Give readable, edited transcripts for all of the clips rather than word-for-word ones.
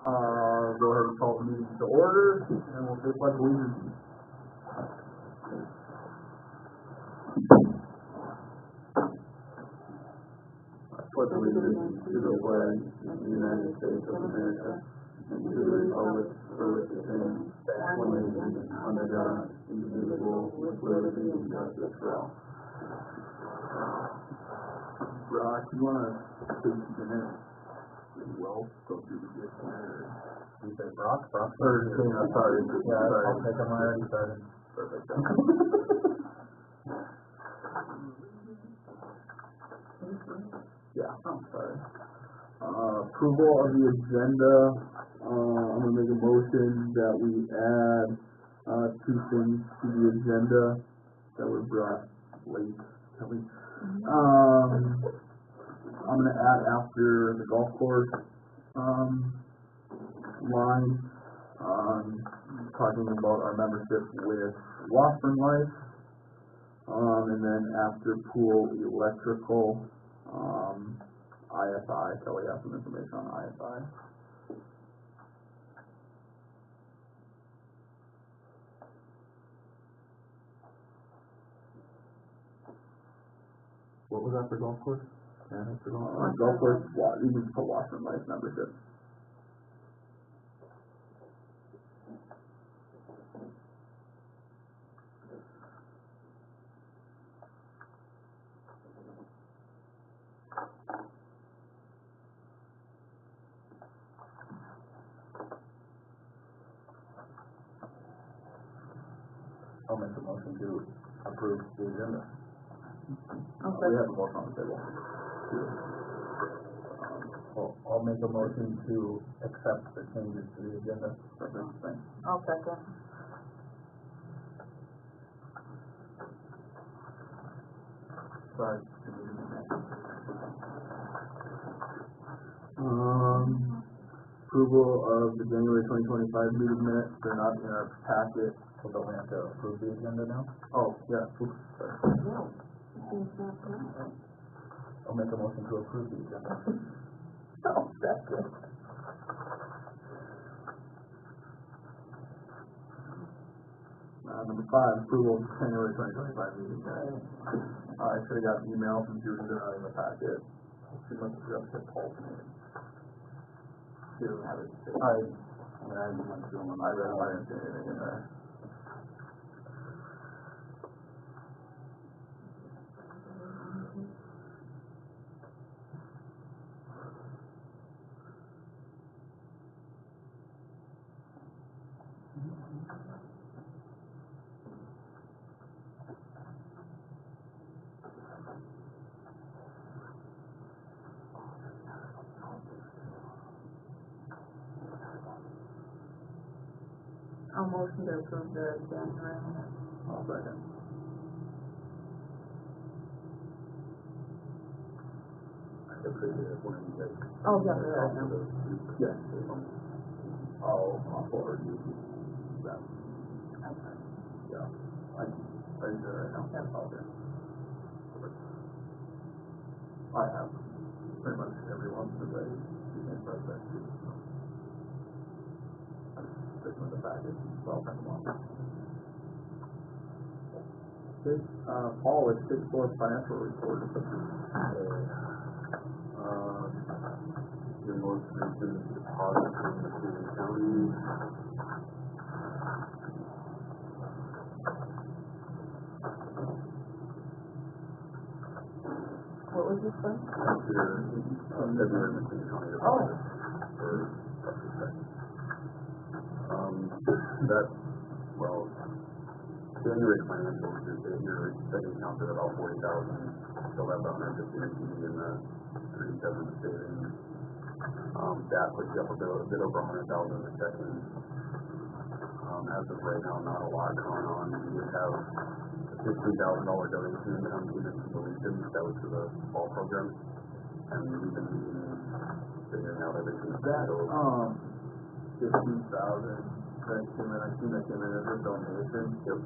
Go ahead and call the meeting to order, and we'll take pledge allegiance. I pledge allegiance to the flag of the United States of America, and to the republic for which it stands, one nation, under God, indivisible, with liberty and justice for all. Brock, you want to take a minute? Well, go through the dictionary. You say Brock? Brock? Or, sorry. Yeah, I'll take them. I already started. Perfect. Yeah, I'm sorry. Approval of the agenda. I'm going to make a motion that we add 2 things to the agenda that were brought late. I'm going to add after the golf course line, talking about our membership with Washburn Life, and then after pool electrical, ISI, so we have some information on ISI. What was that for golf course? Golf course, you can put Washburn Life membership. I'll make a motion to approve the agenda. Okay. We have a motion on the table. I'll make a motion to accept the changes to the agenda. Thanks. I'll second. Sorry. Approval of the January 2025 meeting minutes. They're not in our packet. So don't we have to approve the agenda now? Oh, yeah. Oops, sorry. I'll make a motion to approve the agenda. Oh, that's good. Number 5, approval of January 2025 meeting minutes. I should have got an email from Judy. They're not in the packet. She must have just hit Paul's name. She doesn't have it. I didn't see anything in there. I'll motion to approve the January minutes. I'll second. I appreciate it when you guys. Oh, yeah, right now. Yes. I'll forward you that. Okay. Yeah. Are you there right now? Yeah. Okay. I have pretty much everyone because I became president too. Sticking with the package, so I'll print them off. Okay, Paul, let's take forth financial report. Your most recent deposit from the city and county. What was this from? That's your February Michigan County deposit. That, well, January financials, your checking account at about 40,000. Still have 150 in the 37 savings. That puts you up a bit over 100,000 in the checking. As of right now, not a lot going on. We have a $15,000 donation income came in from the Legion. That was for the fall program. And we've been figuring out everything. That, 15,000. That came in, I seen that came in as a donation. Yep.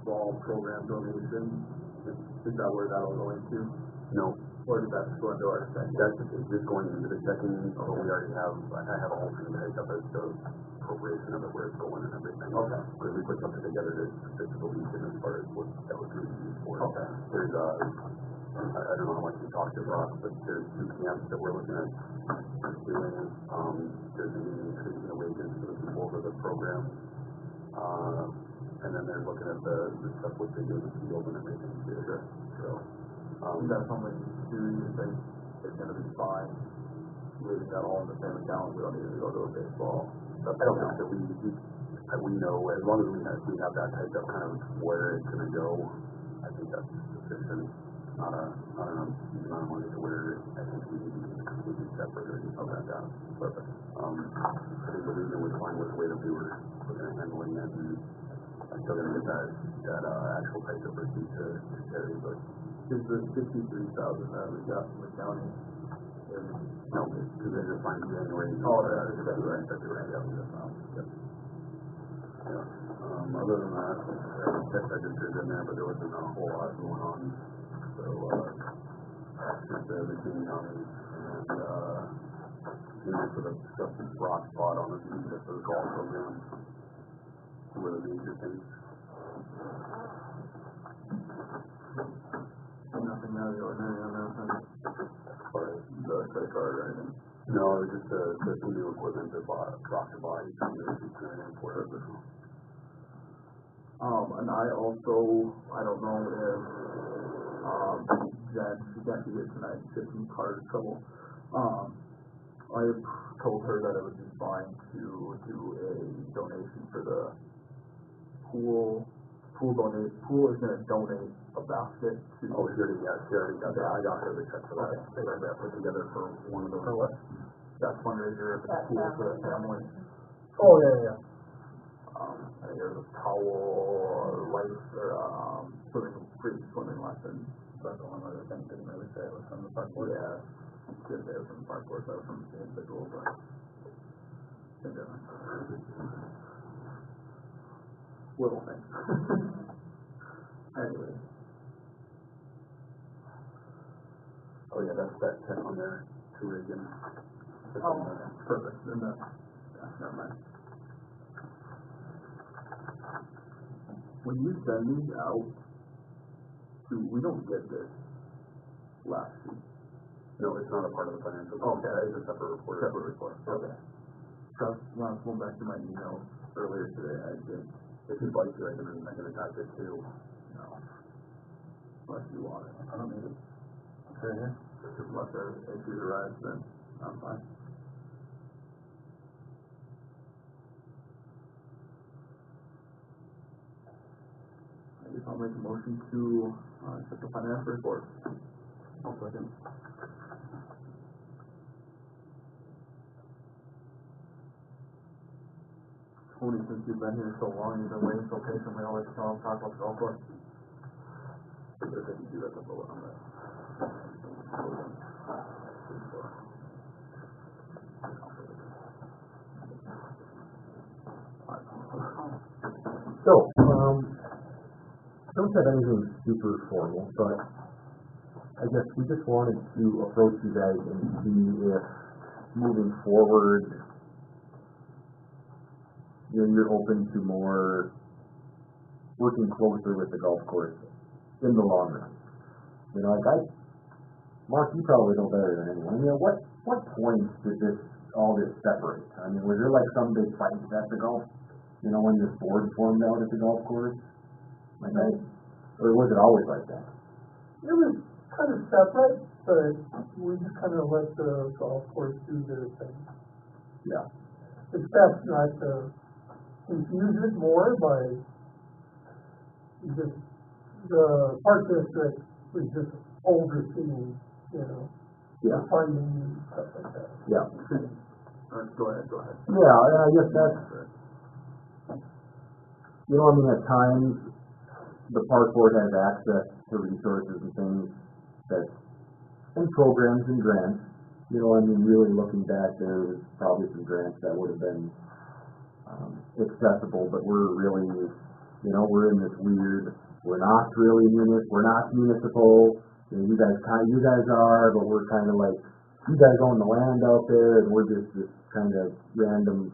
Fall program donation. Is that where that'll go into? No. Or did that just go into our second? That's just going into the checking, so we already have, I have a whole thing typed up as the appropriation of it, where it's going and everything. Okay. But we put something together to the weekend as far as what that was going to be used for. Okay. There's, I don't know how much you talked to Ross, but there's 2 camps that we're looking at doing. There's an increase in the wages for the people for the program. And then they're looking at the stuff what they do in the field and everything too. Sure. So, is that something you think is gonna be fine, leaving that all in the same account, we don't need to go to a baseball? I don't think that we know, as long as we have that typed up kind of where it's gonna go, I think that's sufficient. Not enough huge amount of money to where I think we need to be completely separate or anything like that. Perfect. I think the region was fine with the way that we were looking at handling it, and I'm still gonna get that actual type of receipt to Terry, but Is the 63,000 that we got from the county? no, because they just signed January. Oh, that is February, yeah, we just found, yep. Yeah. Other than that, check registers in there, but there wasn't a whole lot going on. So, just the King County and, for the stuff that's rock spot on the beach for the golf program. Were the major things. Nothing out of the ordinary on that, as far as the credit card or anything? No, it was just the new equipment that Rock to buy, for it. And I also, I don't know if, she's actually here tonight, she's in car trouble. I told her that it would be fine to do a donation for the pool is gonna donate a basket to. Oh, she already got that. I got her the check for that. They got that put together for one of those. For what? That fundraiser for the pool for the family. Oh, yeah. I think there's a towel, life, or, free swimming lessons. That's the one other thing, didn't really say it was from the park board. Yeah, did say it was from the park board, so it was from the individual, but. Same difference. Little thing. Anyway. Oh yeah, that's that check on there to Reagan. Oh, perfect, then never mind. When you send these out, we don't get this last sheet. No, it's not a part of the financial. Okay. It's a separate report. Separate report, okay. So, when I was going back to my emails earlier today, I did, If you'd like to, I can attach it too. no, unless you want it. I don't need it. Okay, yeah. Unless there's issues arise, then I'm fine. I guess I'll make a motion to, accept the financial report. I'll second. Tony, since you've been here so long, you've been waiting so patiently, I'll let you talk about the golf course. I think you do that to vote on that. So, don't have anything super formal, but I guess we just wanted to approach you guys and see if moving forward, you're open to more working closer with the golf course in the long run. Mark, you probably know better than anyone. What point did all this separate? I mean, was there like some big fight at the golf? When this board formed out at the golf course? Or was it always like that? It was kind of separate, but we just kind of let the golf course do their thing. Yeah. It's best not to confuse it more by just the park district was just overseeing, Yeah. funding and stuff like that. Yeah. Go ahead. Yeah, I guess that's, at times, the park board has access to resources and things and programs and grants. Really looking back, there's probably some grants that would have been accessible, but we're really, we're in this weird, we're not municipal, you guys are, but we're kind of like, you guys own the land out there, and we're just this kind of random,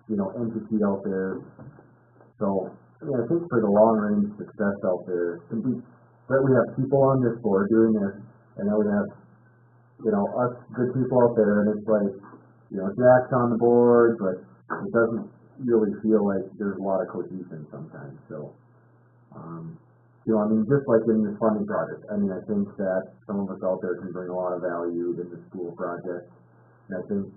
entity out there. So, I think for the long range success out there, that we have people on this board doing this, and then we have, us good people out there, and it's like, Jack's on the board, but it doesn't really feel like there's a lot of cohesion sometimes, so, just like in this funding project, I think that some of us out there can bring a lot of value in the school project, and I think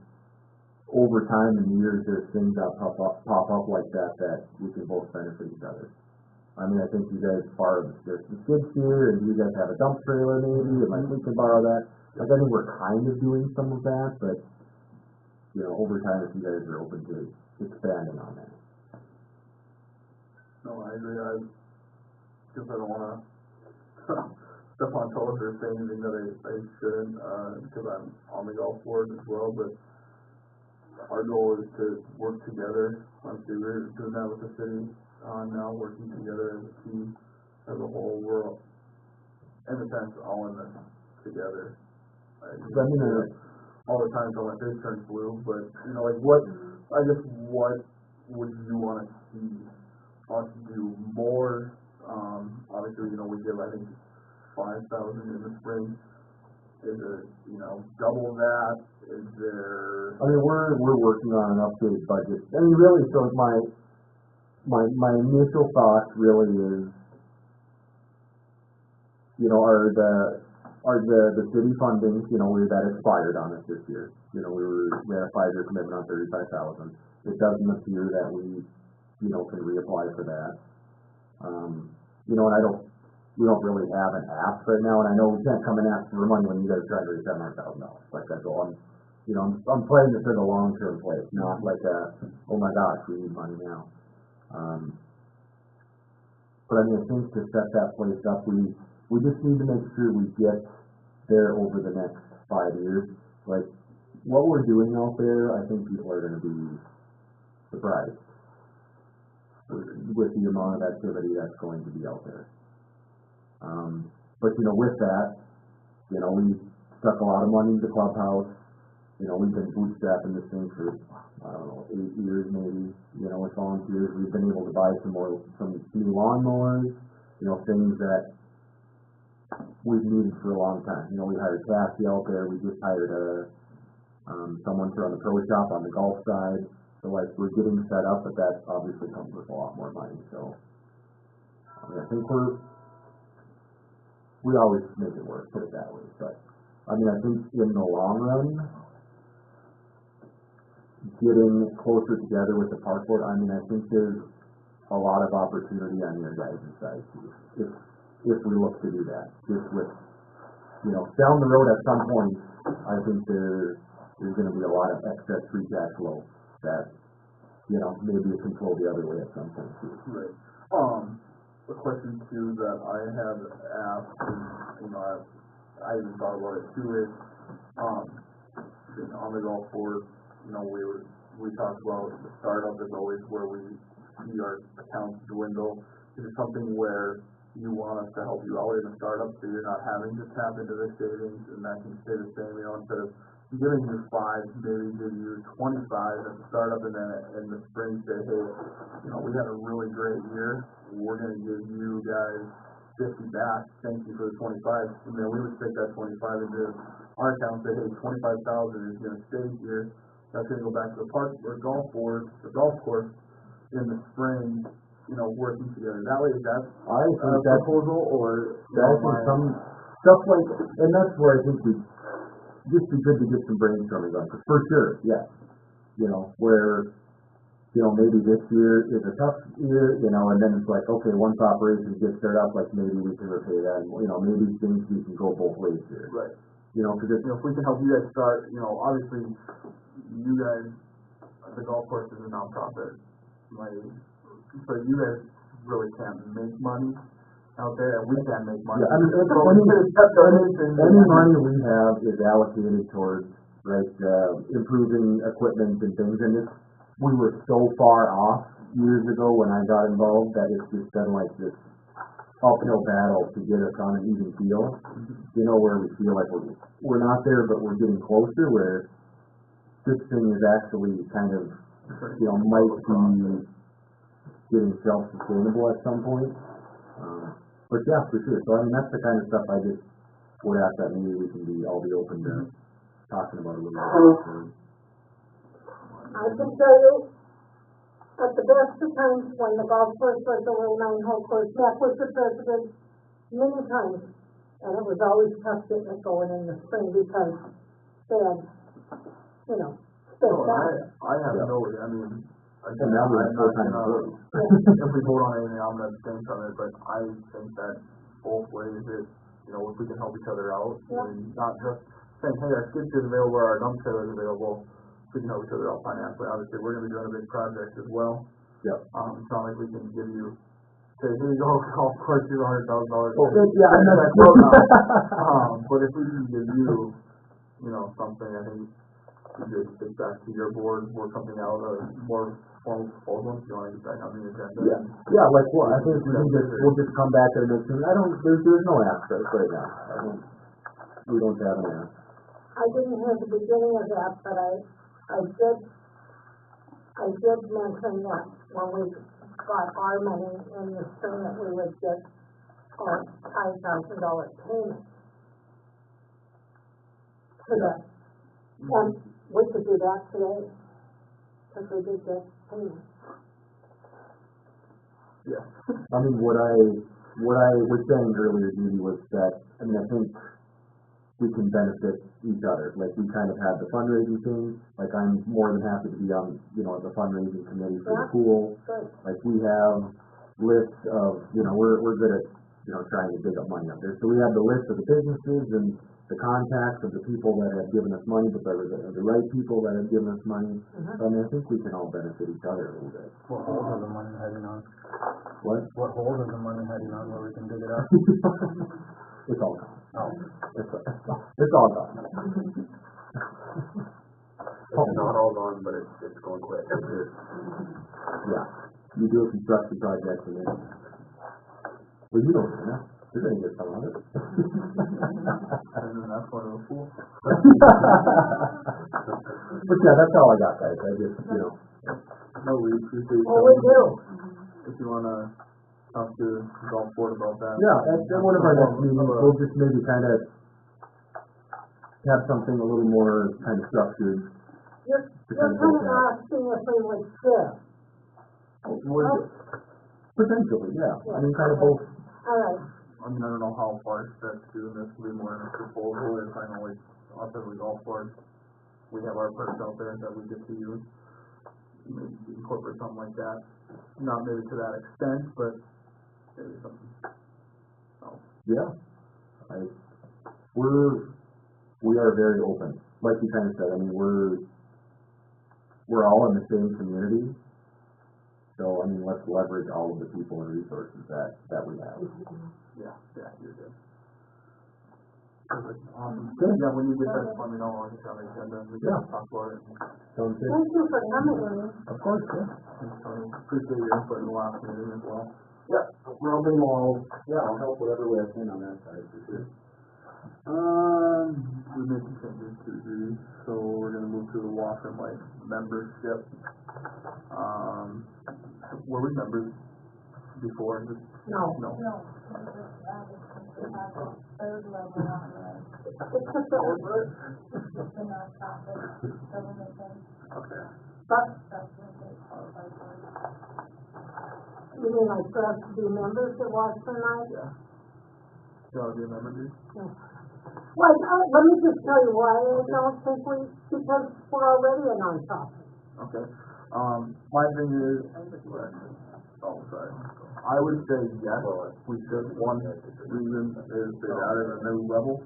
over time and years, there's things that pop up like that we can both benefit each other. I think you guys borrow the skid steer, and you guys have a dump trailer maybe, and we can borrow that. I think we're kind of doing some of that, but, over time, if you guys are open to expanding on that. No, I agree. I don't want to step on toes or say anything that I shouldn't, because I'm on the golf board as well, but our goal is to work together. Honestly, we're doing that with the city now, working together as a team, as a whole. We're, in a sense, all in this together. All the time until my face turns blue, but, what would you want to see us do more? Obviously, we give, I think, 5,000 in the spring. Is it, double that? Is there... we're working on an updated budget. Really, so my initial thought really is, are the city funding, that expired on us this year. We had a 5-year commitment on 35,000. It doesn't appear that we, can reapply for that. And we don't really have an ask right now, and I know we can't come and ask for money when you guys are trying to raise $700,000. Like that, so I'm playing this as a long-term play, not like oh my gosh, we need money now. But I think to set that place up, we just need to make sure we get there over the next 5 years. Like, what we're doing out there, I think people are going to be surprised with the amount of activity that's going to be out there. But with that, we stuck a lot of money into the clubhouse. We've been bootstrapping this thing for, 8 years maybe, with volunteers. We've been able to buy some new lawnmowers, things that we've needed for a long time. We hired Cassie out there. We just hired someone to run the pro shop on the golf side. So, we're getting set up, but that obviously comes with a lot more money. So, I think we always make it work, put it that way. But, I think in the long run, getting closer together with the park board, I think there's a lot of opportunity on your guys' side too. If we look to do that, just with, down the road at some point, I think there's going to be a lot of excess free cash flow that, maybe it can flow the other way at some point too. Right. A question too that I had asked, and, I even thought about it too, is, on the golf board, we talked about the startup is always where we see our accounts dwindle. Is it something where you want us to help you out in the startup so you're not having to tap into the savings and that can stay the same, instead of giving you 5, maybe give you 25 at the startup, and then in the spring say, hey, we had a really great year. We're going to give you guys 50 back. Thank you for the 25. And then we would take that 25 into our account and say, hey, 25,000 is going to stay here. That's going to go back to the park or golf board, the golf course in the spring. Working together. That way, that's a proposal, or some stuff like, and that's where I think we just be good to get some brainstorming on. Cause for sure, yes. Where maybe this year is a tough year, and then it's like, okay, once operations get started up, maybe we can repay that, and maybe things we can go both ways here. Right. Because if we can help you guys start, obviously, you guys, the golf course is a nonprofit, so you guys really can't make money out there, and we can't make money. Yeah, any money we have is allocated towards improving equipment and things, and we were so far off years ago when I got involved that it's just been like this uphill battle to get us on an even keel. You know, where we feel like we're not there, but we're getting closer, where this thing is actually kind of, you know, might be getting self-sustainable at some point. But yeah, for sure. So I mean, that's the kind of stuff I just would ask that maybe we can be, I'll be open to talking about a little bit. I can tell you, at the best of times, when the golf course was a little 9-hole course, met with the president many times, and it was always tough getting it going in the spring because they had, you know, space No, out. I have no, I mean, And now we're I'm not full-time gonna, employees. if we vote on anything, I'm gonna abstain from it, but I think that both ways, you know, if we can help each other out, Yeah. and not just saying, hey, our skid steer is available, or our dump trailer is available, we can help each other out financially. Obviously, we're gonna be doing a big project as well. Yep. It's not like we can give you, say, here you go, golf course, here's $100,000. Yeah, I know. But if we can give you, you know, something, I think you just take back to your board, work something out, more formal proposal, if you wanna get back on the agenda. Yeah, yeah, like what, I think we'll just come back to the next thing. There's no ask right now. We don't have an ask. I didn't hear the beginning of that, but I did mention that when we got our money in the spring that we would get a $5,000 payment to that. And we could do that today, because we did get payment. Yeah. I mean, what I was saying earlier, Judy, was that, I mean, I think we can benefit each other. Like, we kind of had the fundraising thing, like, I'm more than happy to be on, you know, the fundraising committee for the pool. Good. Like, we have lists of, you know, we're good at, you know, trying to dig up money up there. So we have the list of the businesses and the contacts of the people that have given us money, but they're the right people that have given us money. So, I mean, I think we can all benefit each other a little bit. What holes are the money heading on? What? What holes is the money heading on where we can dig it up? It's all gone. Oh. It's all gone. It's not all gone, but it's going quick. Yeah. You do a construction project and then, well, you don't know. You're gonna get some of it. And then that's one of the pools. But yeah, that's all I got, guys. I just, you know. No, we appreciate Well, we do. if you wanna talk to the golf board about that. Yeah, at one of our next meetings, we'll just maybe kind of have something a little more kind of structured. You're kind of asking if we would share. Potentially, yeah. I mean, kind of both. All right. I mean, I don't know how far it stretches to, and this will be more in a proposal, if I know, like, us as a golf board, we have our perks out there that we get to use. Maybe incorporate something like that, not maybe to that extent, but maybe something. So, Yeah. We are very open. Like you kind of said, I mean, we're all in the same community. So, I mean, let's leverage all of the people and resources that we have. yeah, you're good. Perfect, awesome. Yeah, when you get that, let me know, I'll get on the agenda, we can talk about it. Sounds good. Thank you for coming, Amy. Of course, yeah. Thanks, Tony. Appreciate your input in the last meeting as well. Yeah, Robin will, I'll help whatever way I can on that side for sure. We made some changes to the duties, so we're gonna move to the Washburn Life membership. Were we members before? No. No. Third level on It's just that we're, the nonprofit government thing, Okay. but that's what they qualify for. you mean like for us to be members of Washburn Life? Yeah. You wanna be a member, dude? Well, let me just tell you why I don't think because we're already a nonprofit. Okay. My thing is, oh, sorry. I would say yes, we should. One reason is they added a new level,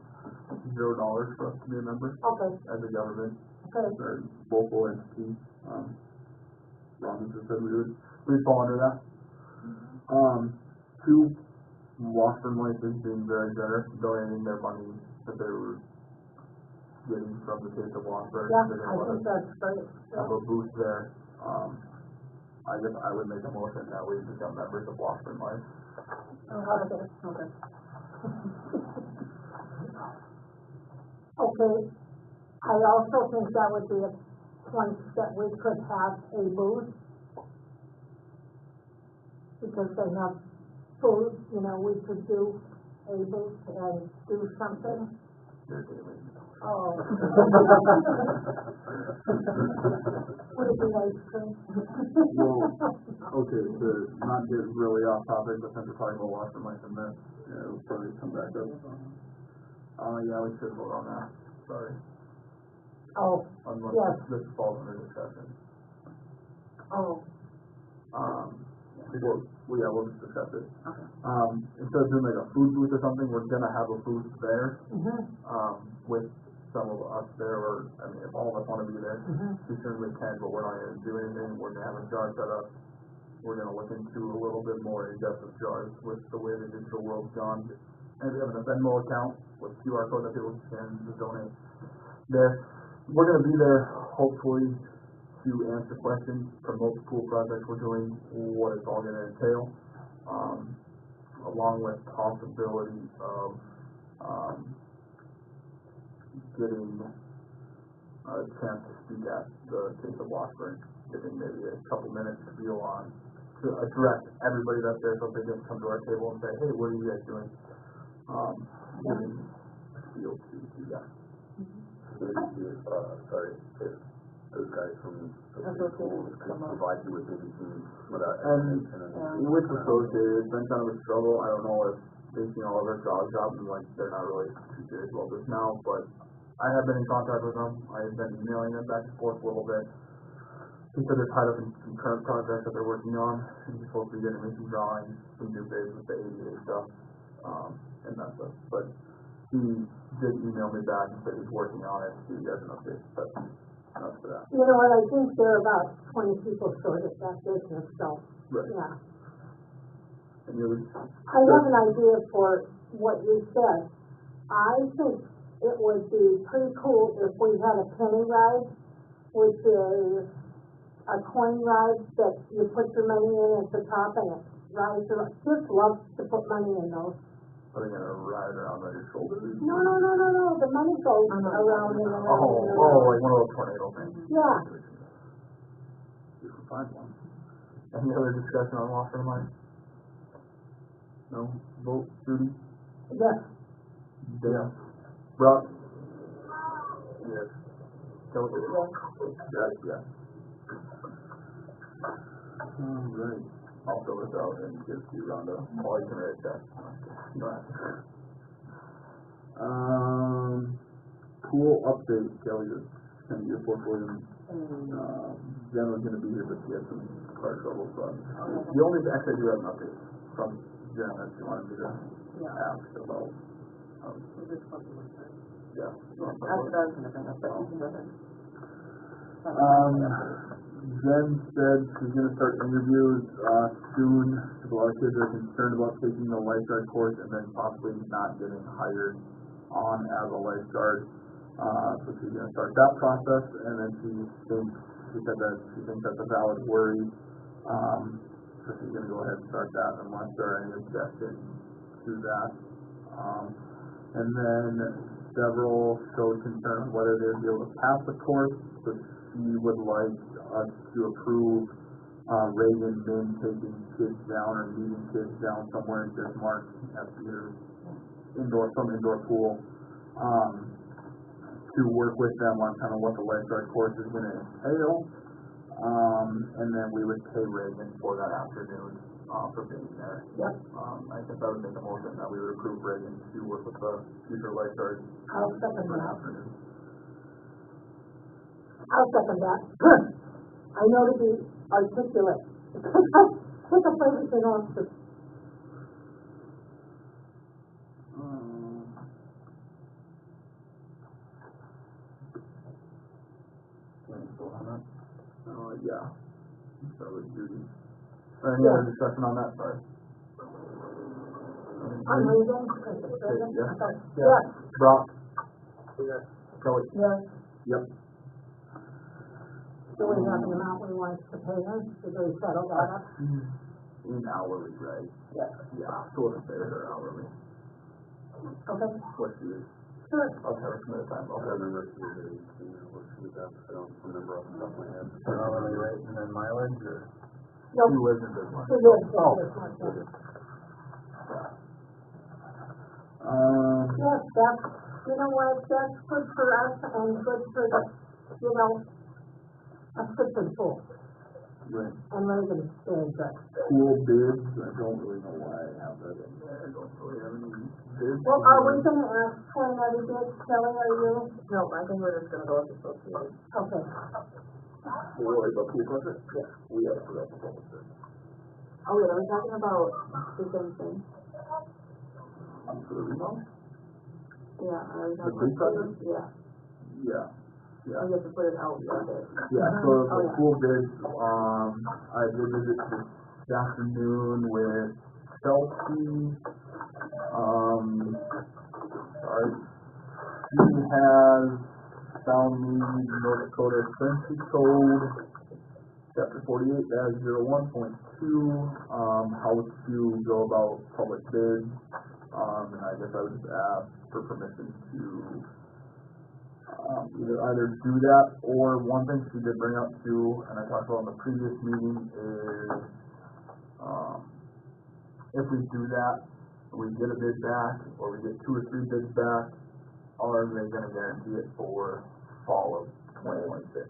$0 for us to be a member Okay, as a government okay. or local entity. Robinson said we'd fall under that. Two, Washburn Life is being very generous, donating their money that they were getting from the state of Washburn. Yeah, They're I gonna think that's great. have a booth there. I guess I would make a motion that we become members of Washburn Life. Okay. Okay. Okay, I also think that would be a point that we could have a booth. Because they have food, you know, we could do a booth and do something. Oh. Would it be ice cream? Well, okay, to not get really off topic, but since we're talking about Washburn like a minute, yeah, we'll probably come back up. Yeah, we should vote on that, sorry. Oh, Unless yes. this falls under discussion. oh, We'll just discuss it. Okay. Instead of doing like a food booth or something, we're gonna have a booth there, mhm, with some of us there, or, I mean, if all of us wanna be there, mhm, we certainly can, but we're not gonna do anything, we're gonna have a jar set up. We're gonna look into a little bit more in depth of jars with the way the digital world's gone. And we have a Venmo account with QR code that people can just donate there. We're gonna be there, hopefully, to answer questions, promote the pool project we're doing, what it's all gonna entail, along with possibility of, getting a chance to speak at the case of Washburn, giving maybe a couple minutes to be on, to address everybody that's there, so they can come to our table and say, hey, what are you guys doing? Giving a feel to that. Sorry, if those guys from Associated schools could provide you with maybe some of that And information. with Associated, it's been kind of a struggle. I don't know if they've seen all of our jobs and like they're not really too serious about this now, but I have been in contact with them. I've been emailing them back and forth a little bit. He said they're tied up in some current projects that they're working on, and he's supposed to be getting me some drawings, some new bids with the ADA stuff, and that stuff. But he did email me back and said he's working on it, so you guys an update, but enough for that. You know what, I think there are about 20 people short of that business, so, Right. yeah. And you would, I have an idea for what you said. I think it would be pretty cool if we had a penny ride, which is a coin ride that you put your money in at the top and it rides around. Just love to put money in those. are they gonna ride around on your shoulders? No, the money goes around and around and around. Like one of those tornado things. Yeah. You can find one. Any other discussion on Washburn Line? No? Vote, Judy? Yes. Dale? Brock? Yes. Kelly? Yes, yes. Alright. I'll fill this out and give it to you, Rhonda. Or you can write it down. You don't have to. Pool update, Kelly, is gonna be a portfolio. Jen was gonna be here, but she had some car trouble, so the only, actually I do have an update from Jen that she wanted me to ask about. Yeah. Jen said she's gonna start interviews, soon, because a lot of kids are concerned about taking the lifeguard course and then possibly not getting hired on as a lifeguard. So she's gonna start that process, and then she said that she thinks that's a valid worry. So she's gonna go ahead and start that unless there are any objections to that. And then several showed concern on whether they'd be able to pass the course, but she would like us to approve Reagan Min taking kids down or meeting kids down somewhere in Bismarck at either indoor pool, to work with them on kind of what the lifeguard course is gonna entail. And then we would pay Reagan for that afternoon, for being there. Yep. I guess I would make a motion that we would approve Reagan to work with the future lifeguards I'll second for an that. afternoon. I'll second that. I know to be articulate. Pick up everything else. Yeah. So with Judy. Any other discussion on that, sorry? I'm leaving. Yeah. Yes. Brock? Yes. Kelly? Yes. Yep. Do we have the amount we want to pay us? Did we settle that up? in hourly, right? Yeah. Yeah, so it's fair or hourly. Okay, What she was, sure. I'll have her some other time, I okay. remember she was what she was at, I don't remember off the top of my head. Per hourly rate and then mileage, or Nope. who lives in Bismarck? It is, Oh. it's not good. Um, Yes, that's, you know what, that's good for us and good for the, you know, that's good for the pool. right. And Reagan's very good. Pool bids, I don't really know why I have that in there, I don't really have any bids. Well, are we gonna ask for another bid, Kelly, are you? No, I think we're just gonna go with associated. Okay. We're worried about pool budget? Yeah. We have to have a public bid. Oh wait, are we talking about the same thing? For the remodel? Yeah, are we The talking big about? project? Yeah, Yeah. we have to put it out for a bit. Yeah, so Oh, the yeah. pool bids, I did visit this afternoon with Chelsea, sorry. She has found me North Dakota Census Code, chapter 48-01.2, how to go about public bids. And I guess I would just ask for permission to either do that, or one thing she did bring up too, and I talked about in the previous meeting, is if we do that, we get a bid back, or we get 2 or 3 bids back, are they gonna guarantee it for fall of 2026?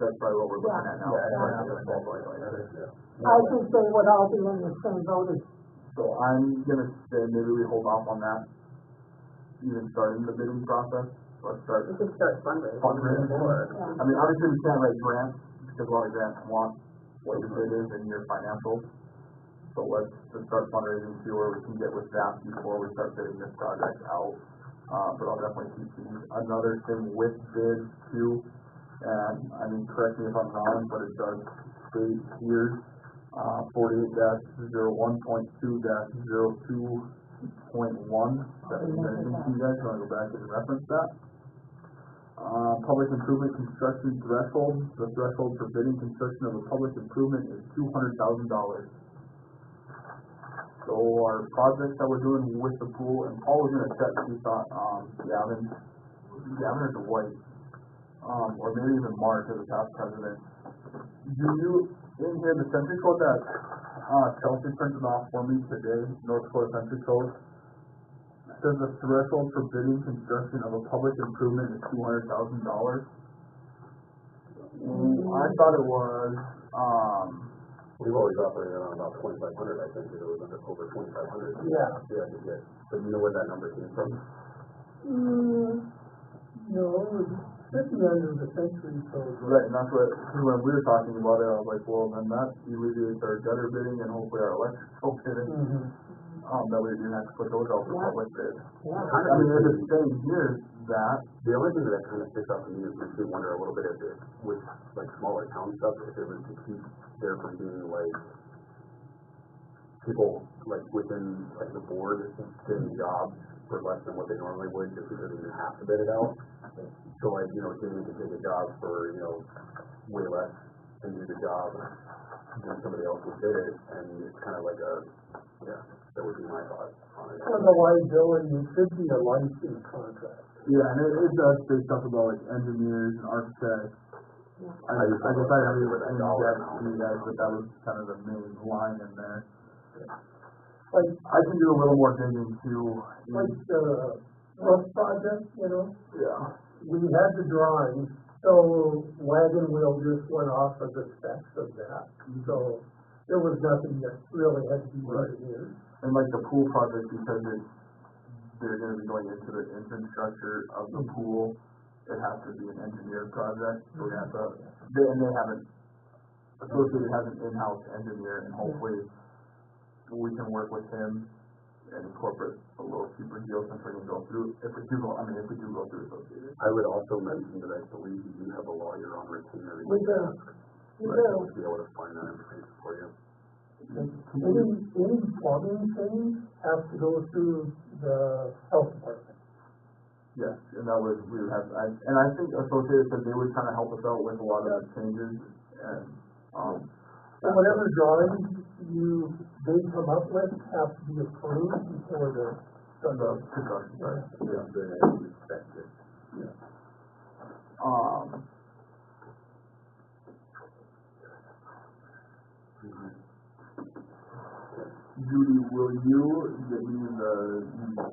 That's probably what we're looking at now. I think they would all be in the same boat as, So I'm gonna say maybe we hold off on that, even starting the bidding process. Let's start We could start fundraising. fundraising. yeah. I mean, obviously we can't write grants, because a lot of grants want what your bid is and your financials. So let's just start fundraising, see where we can get with that before we start bidding this project out. But I'll definitely keep these. Another thing with bids too, and I mean, correct me if I'm wrong, but it does state here, 48-01.2-02.1. That means anything to you guys, wanna go back and reference that? Public improvement construction threshold, the threshold for bidding construction of a public improvement is $200,000. So our projects that we're doing with the pool, and Paul was gonna check, he thought, Gavin or Dwight, or maybe even Mark as a past president. Do you, in here, the century code that, Chelsea printed off for me today, North Dakota Century Code, says the threshold for bidding construction of a public improvement is $200,000. I thought it was, We've always operated on about 2,500, I think, it was under over 2,500. Yeah. Yeah, to get, but you know where that number came from? No, it should be under the century code. right, and that's what, see, when we were talking about it, I was like, well, then that alleviates our gutter bidding and hopefully our electrical bidding. That we didn't have to put those out for public bid. I mean, if it's saying here that, The only thing that kind of sticks out to me is makes me wonder a little bit if it, with like smaller town stuff, if it was to keep there from being like people like within like the board getting jobs for less than what they normally would just because they didn't have to bid it out. So like, you know, Jamie could take a job for, you know, way less and do the job and somebody else would bid it, and it's kind of like a, yeah, that would be my thought on it. For the liability, it should be a license contract. yeah, and it does say stuff about like engineers and architects. I guess I didn't really in depth to you guys, but that was kind of the main line in there. Like, I can do a little more digging too. like the roof project, you know, Yeah. we had the drawings, so wagon wheel just went off of the specs of that. So there was nothing that really had to be engineered. And like the pool project, because they're gonna be going into the infrastructure of the pool, it has to be an engineered project, so we have to, they haven't, Associated has an in-house engineer, and hopefully we can work with him and incorporate a little cheaper deal since we're gonna go through, if we do go through Associated. I would also mention that I believe you do have a lawyer on retainer. We do. We But I do. would be able to find that information for you. Any plumbing thing has to go through the health department. Yes, and that was, we would have, and I think Associated said they would kind of help us out with a lot of the changes, and, So whatever drawings you they come up with have to be approved before the, Construction starts. Yeah, they expect it. Judy, will you get me the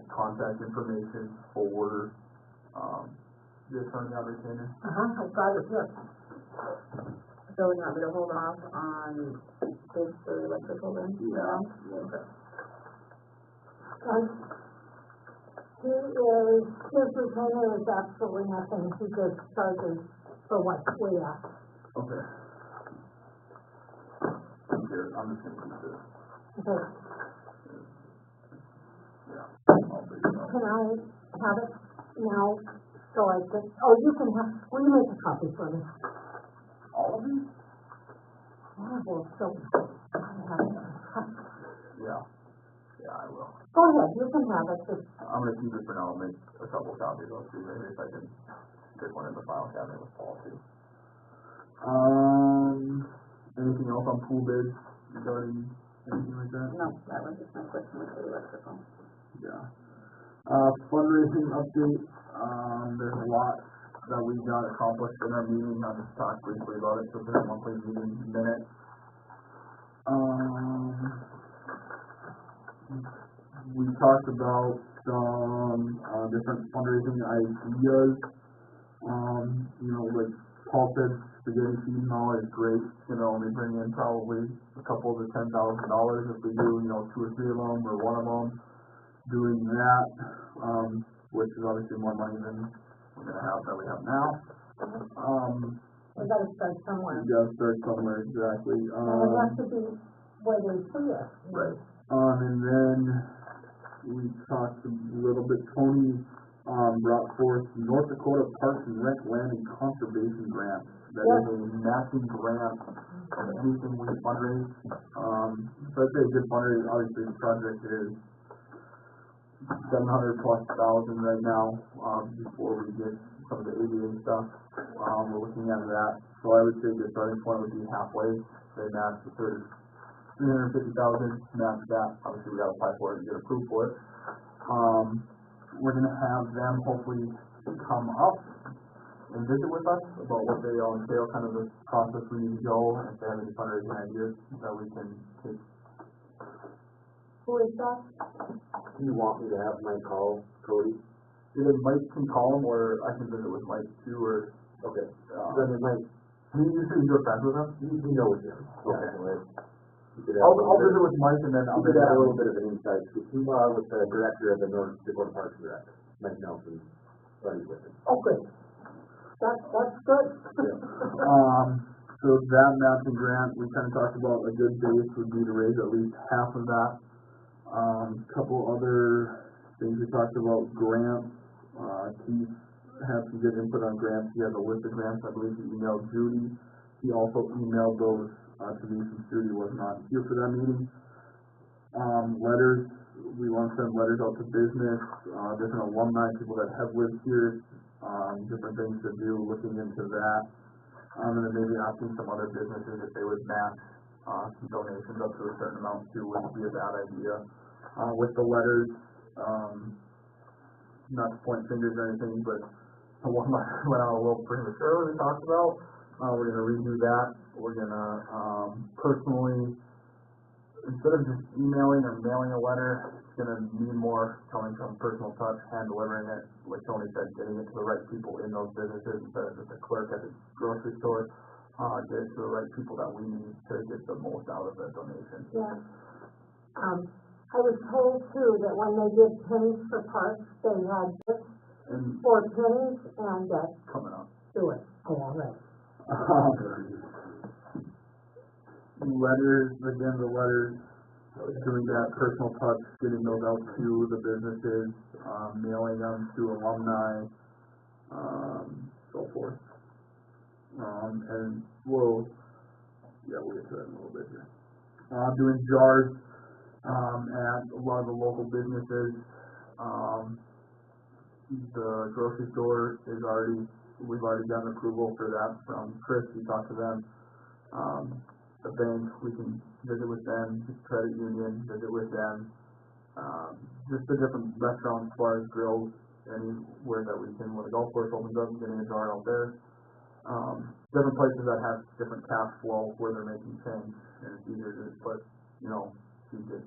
contact information for, the attorney on retainer? I've got it here. So we want me to hold off on this for electrical then? Yeah. And his retainer is absolutely nothing, he just charges for what we ask. Okay. Here, I'm just gonna keep this. Okay, Yeah. I'll figure it out. can I have it now, so I can, oh, you can have, will you make a copy for me? All of these? Yeah, well, so, I have it. Yeah. Yeah, I will. Go ahead, you can have it, just, I'm gonna keep it for now, make a couple copies, I'll see maybe if I can stick one in the file cabinet with Paul too. Anything else on pool bids regarding anything like that? No, that was just my question with the electrical. Yeah. Fundraising update, there's a lot that we got accomplished in our meeting, I'll just talk briefly about it, so it's in our monthly meeting minutes. We talked about some, different fundraising ideas, like Paul said, spaghetti feed and all is great, only bring in probably a couple to $10,000 if we do, 2 or 3 of them, or one of them, doing that, which is obviously more money than we're gonna have, that we have now. we gotta start somewhere. You gotta start somewhere, exactly, And it has to be where they see it. right. And then we talked a little bit, Tony, brought forth North Dakota Parks and Rec Land and Conservation Grant. That is a matching grant of anything we fundraise. So I'd say a good fundraiser, obviously the project is $700,000+ right now, before we get some of the ADA stuff. We're looking at that. So I would say the starting point would be halfway. They match the third. 350,000, match that, obviously we gotta apply for it and get approved for it. We're gonna have them hopefully come up and visit with us about what they all entail, kind of the process we need to go, and if they have any fundraising ideas that we can take. Who is that? Do you want me to have Mike call Cody? Either Mike can call him, or I can visit with Mike too, or, Okay. then Mike, you're friends with him? You know him. Okay. You could have a little I'll bit- visit with Mike and then I'll You could visit have a little with bit of an insight, because he was the director of the North Dakota Parks and Rec, Mike Nelson, buddies with him. Okay. That's good. So that matching grant, we kind of talked about a good base would be to raise at least half of that. Couple other things we talked about, grants, Keith had some good input on grants, he has a list of grants, I believe he emailed Judy. He also emailed those, to me since Judy was not here for that meeting. Letters, we want to send letters out to business, different alumni, people that have lived here, different things to do, looking into that. And then maybe asking some other businesses if they would match, some donations up to a certain amount too, wouldn't be a bad idea. With the letters, not to point fingers or anything, but the one that went out a little prematurely we talked about, we're gonna redo that. We're gonna, personally, instead of just emailing or mailing a letter, it's gonna need more coming from personal touch, hand delivering it, like Tony said, getting it to the right people in those businesses instead of just a clerk at the grocery store. Get it to the right people that we need to get the most out of the donation. Yeah. I was told too that when they did pennies for parks, they had this And for pennies and, coming up. do it. Oh, all right. Letters, again, the letters, doing that personal touch, getting those out to the businesses, mailing them to alumni, so forth. And we'll get to that in a little bit here. Doing jars, at a lot of the local businesses. The grocery store we've already gotten approval for that from Chris, we talked to them. The that bank, we can visit with them, credit union, visit with them. Just the different restaurants, bars, grills, anywhere that we can, when the golf course opens up, getting a jar out there. Different places that have different cash flow where they're making change, and it's easier to just put, you get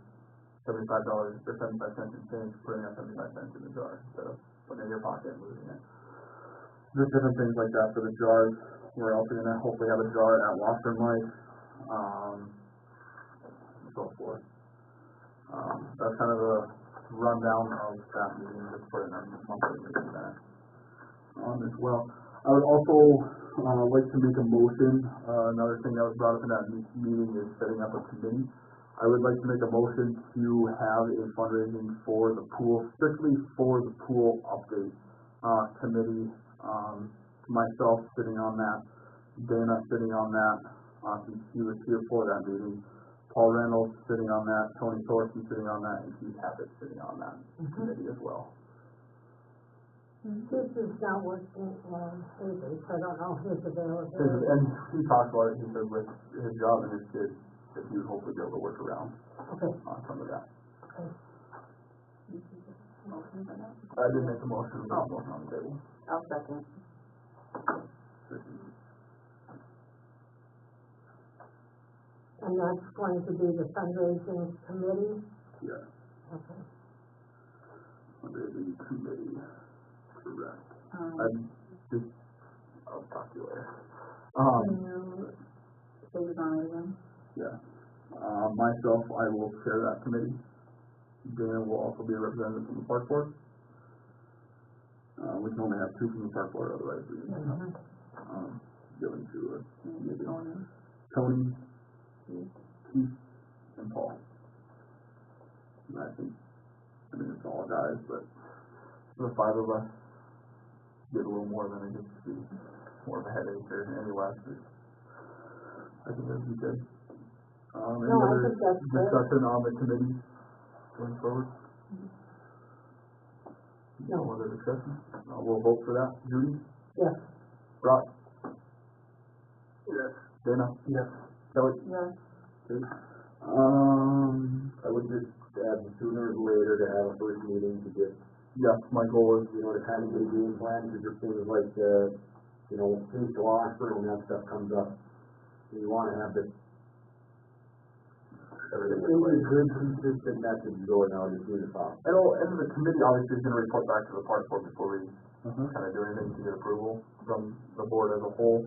$75 or 75 cents in change, putting that 75 cents in the jar instead of putting it in your pocket and losing it. Just different things like that for the jars. We're also gonna hopefully have a jar at Washburn Life, and so forth. That's kind of a rundown of that meeting, just put in our monthly meeting that as well. I would also like to make a motion. Another thing that was brought up in that meeting is setting up a committee. I would like to make a motion to have a fundraising for the pool, strictly for the pool update committee. Myself sitting on that, Dana sitting on that, since he was here for that meeting. Paul Reynolds sitting on that, Tony Thorson sitting on that, and Keith Hackett sitting on that committee as well. This is not working on Thursday, so I don't know his availability. And he talked about it, he said with his job and his kids, that he would hopefully be able to work around Okay, some of that. okay. Motion for that? I did make a motion, we got a motion on the table. I'll second. And that's going to be the fundraising committee? Yeah, Okay. under the committee, correct. I'll talk to you later. Can you say who's on it again? Yeah. Myself, I will chair that committee. Dana will also be a representative from the park board. We can only have two from the park board, otherwise we can have, given to maybe Tony, Keith, and Paul. And I think, it's all guys, but the five of us get a little more than it gets to be more of a headache or any less. I think that'd be good. Any No, I other think that's good. discussion on the committee going forward? No. No other discussion? We'll vote for that. Judy? Yes. Brock? Yes. Dana? Yes. Kelly? Yes. Okay. I would just add sooner or later to have a first meeting to get, Yes, my goal is, to kind of get a game plan, because there's things like, things to Washburn when that stuff comes up. You wanna have this, everything in a good, consistent message going out as soon as possible. and the committee obviously is gonna report back to the park board before we kind of do anything to get approval from the board as a whole.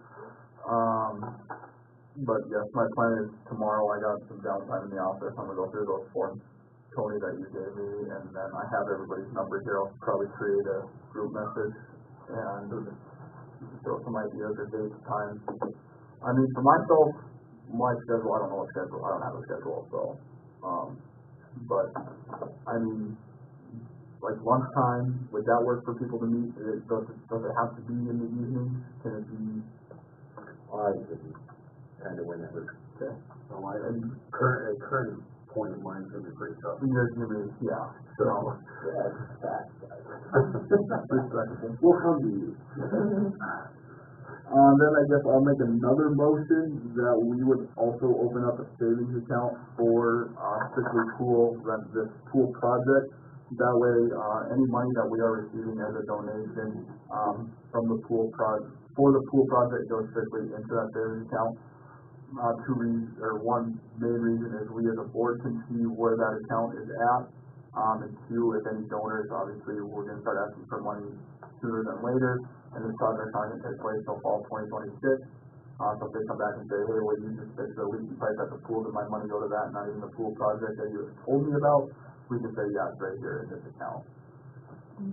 But yes, my plan is tomorrow, I got some downtime in the office, I'm gonna go through those forms, Tony, that you gave me, and then I have everybody's number here, I'll probably create a group message and throw some ideas or dates, times. I mean, for myself, my schedule, I don't know what schedule, I don't have a schedule, so, but, I mean, like lunchtime, would that work for people to meet? Does it have to be in the evening? Can it be? I think kind of whenever. Okay. So current point of mind is pretty tough. Yeah. So, We'll come to you. then I guess I'll make another motion that we would also open up a savings account for, strictly this pool project. That way, any money that we are receiving as a donation, from the pool for the pool project goes strictly into that savings account. Two reasons, or one main reason is we as a board can see where that account is at. And two, if any donors, obviously, we're gonna start asking for money sooner than later, and this project's not gonna take place till fall 2026. So if they come back and say, hey, well, you just fixed the leaky pipe at the pool, did my money go to that, not even the pool project that you told me about? We can say, yeah, it's right here in this account. I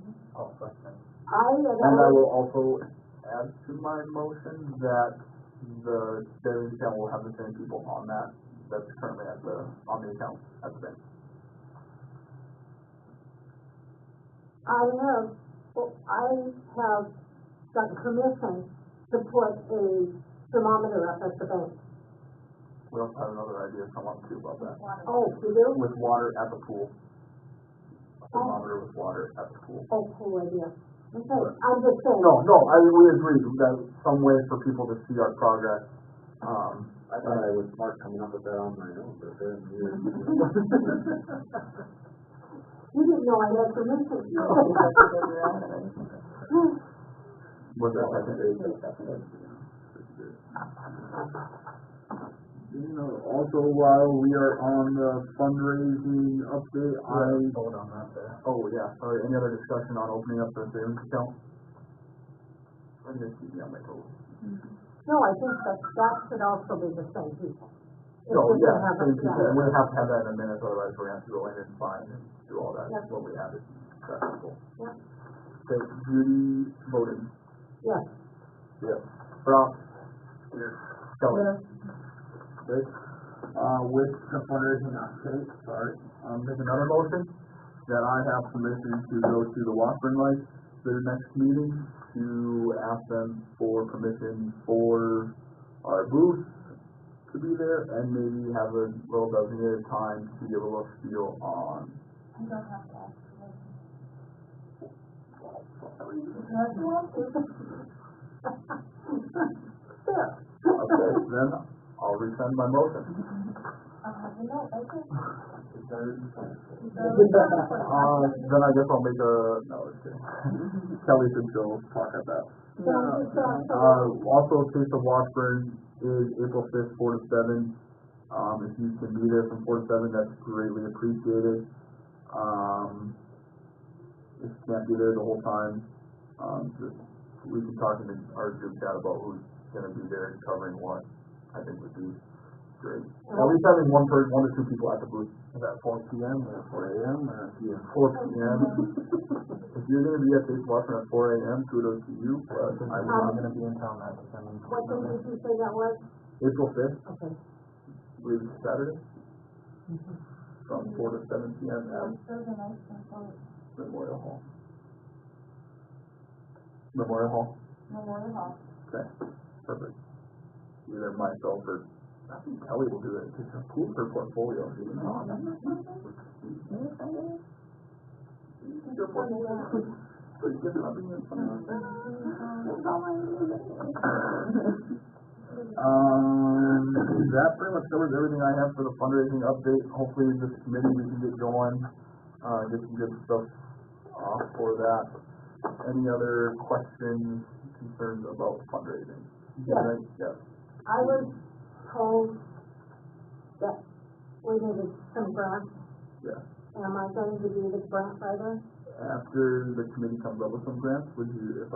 And I will also add to my motion that the savings account will have the same people on that's currently on the account at the bank. I have gotten permission to put a thermometer up at the bank. We also have another idea come up too about that. Oh, you do? With water at the pool. A thermometer with water at the pool. Oh, cool idea. Okay, I'm just saying. No, we agree that some way for people to see our progress. I thought I was smart coming up with that on my own, but then you. You didn't know I had permission. Was that second? You know, also while we are on the fundraising update, Vote on that there. oh yeah, sorry, any other discussion on opening up the savings account? I'm gonna keep me on my toes. No, I think that should also be the same people. If No, you're gonna yeah, have a- same people, and we have to have that in a minute, otherwise we're gonna have to go in and sign and do all that, Yep. what we have is acceptable. Yep. Okay, Judy voted. Yes. Yeah. Brock? Here. Kelly? Yes. Okay, with the fundraising update, sorry, make another motion that I have permission to go to the Washburn Lights, their next meeting, to ask them for permission for our booth to be there, and maybe have a little designated time to give a little spiel on. You don't have to ask There. Okay, then I'll resend my motion. Then I guess I'll make a, no, it's kidding. Kelly should go talk at that. Also, Taste of Washburn is April 5th, 4 to 7. If you can be there from 4 to 7, that's greatly appreciated. If you can't be there the whole time, just, we can talk in our group chat about who's gonna be there and covering what. I think would be great. At least having one to two people at the booth. Is that 4 p.m. or 4 a.m. or 4 p.m.? If you're gonna be at Taste of Washburn at 4 a.m., kudos to you, but I'm gonna be in town that December. What day did you say that was? April 5th, Okay. I believe it's Saturday, from 4 to 7 p.m. at Memorial Hall. Memorial Hall? Memorial Hall. Okay, perfect. Either myself or, I think Kelly will do it, it's a cool her portfolio. Your portfolio. So you get nothing in front of that. That pretty much covers everything I have for the fundraising update. Hopefully this committee we can get going, get some good stuff for that. Any other questions, concerns about fundraising? Yes. Yes. I was told that we needed some grants. Yeah. Am I going to be the grant writer? After the committee comes up with some grants, would you, if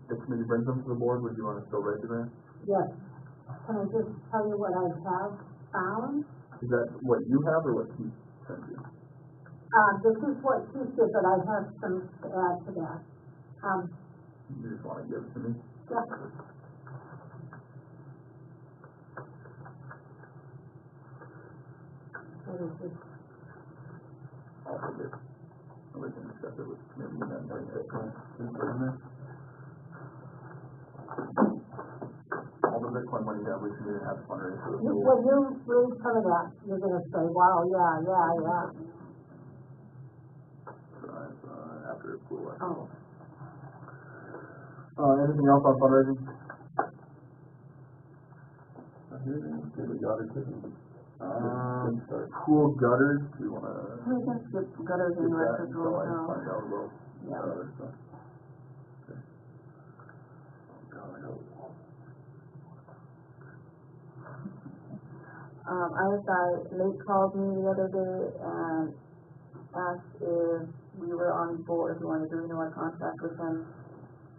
the committee brings them to the board, would you want to still write the grant? Yes. Can I just tell you what I have found? Is that what you have or what he sent you? This is what he said, but I have some to add to that. You just want to give it to me? Yeah. What is this? I'll forget. We can discuss it with the committee and then bring it in there. All the Bitcoin money that we can even have fundraising for the school. When you read some of that, you're gonna say, wow, yeah. After the school. Oh. Anything else on fundraising? We got it. Pool gutters, do you wanna? We can skip gutters and electrical now. Find out about Yeah. other stuff. Okay. Nate called me the other day and asked if we were on board, if we wanted to renew our contract with him